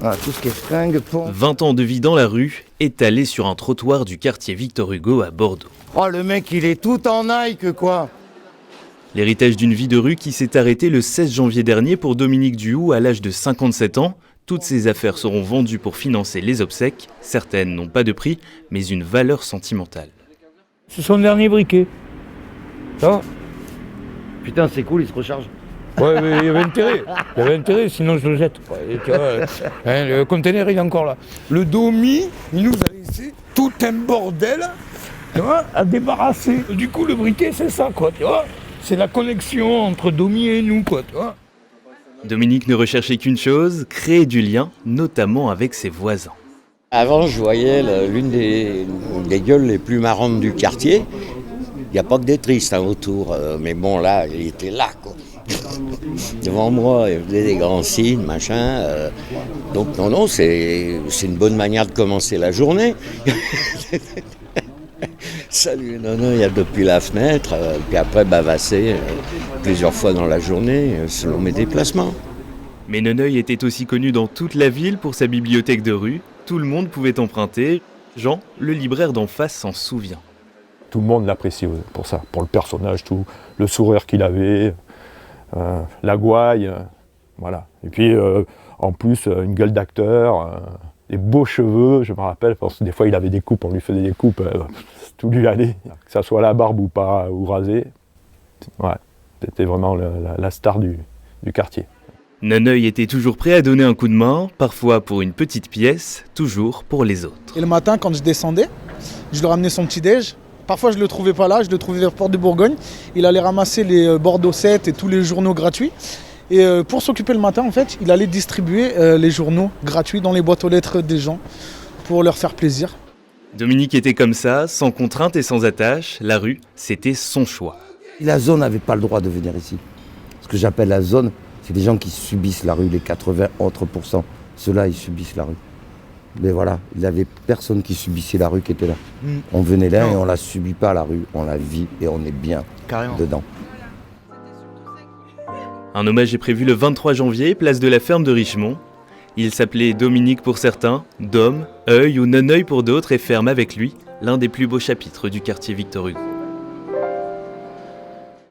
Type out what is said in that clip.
Voilà, tout ce qui est fringues, ponts. 20 ans de vie dans la rue, étalé sur un trottoir du quartier Victor Hugo à Bordeaux. Oh, le mec, il est tout en Nike, quoi. L'héritage d'une vie de rue qui s'est arrêtée le 16 janvier dernier pour Dominique Duhoux à l'âge de 57 ans. Toutes ses affaires seront vendues pour financer les obsèques. Certaines n'ont pas de prix, mais une valeur sentimentale. C'est son dernier briquet. Ça va ? Putain, c'est cool, il se recharge. Ouais, mais il y avait intérêt. Il y avait intérêt, sinon je le jette. Ouais, tu vois, le conteneur, il est encore là. Le Domi, il nous a laissé tout un bordel, tu vois, à débarrasser. Du coup, le briquet, c'est ça, quoi, tu vois. C'est la connexion entre Domi et nous, quoi, tu vois. Dominique ne recherchait qu'une chose, créer du lien, notamment avec ses voisins. Avant, je voyais l'une des gueules les plus marrantes du quartier. Il n'y a pas que des tristes autour, mais bon, là, il était là, quoi. Devant moi, il faisait des grands signes, machin. Donc, non, c'est une bonne manière de commencer la journée. Salut, non, il y a depuis la fenêtre, puis après bavasser plusieurs fois dans la journée, selon mes déplacements. Mais Noneuil était aussi connu dans toute la ville pour sa bibliothèque de rue. Tout le monde pouvait emprunter. Jean, le libraire d'en face, s'en souvient. Tout le monde l'appréciait pour ça, pour le personnage, tout le sourire qu'il avait, la gouaille, voilà. Et puis en plus une gueule d'acteur, des beaux cheveux, je me rappelle, parce que des fois il avait des coupes, on lui faisait des coupes, tout lui allait, que ça soit la barbe ou pas, ou rasé. Ouais, c'était vraiment la star du quartier. Noneuil était toujours prêt à donner un coup de main, parfois pour une petite pièce, toujours pour les autres. Et le matin, quand je descendais, je lui ramenais son petit-déj. Parfois, je ne le trouvais pas là, je le trouvais vers Porte de Bourgogne. Il allait ramasser les Bordeaux 7 et tous les journaux gratuits. Et pour s'occuper le matin, en fait, il allait distribuer les journaux gratuits dans les boîtes aux lettres des gens pour leur faire plaisir. Dominique était comme ça, sans contrainte et sans attache. La rue, c'était son choix. La zone n'avait pas le droit de venir ici. Ce que j'appelle la zone, c'est des gens qui subissent la rue, les 80 autres %. Ceux-là, ils subissent la rue. Mais voilà, il n'y avait personne qui subissait la rue qui était là. On venait là et on ne la subit pas la rue, on la vit et on est bien dedans. Un hommage est prévu le 23 janvier, place de la Ferme de Richemont. Il s'appelait Dominique pour certains, Dom, Œil ou Noneuil pour d'autres et ferme avec lui l'un des plus beaux chapitres du quartier Victor Hugo.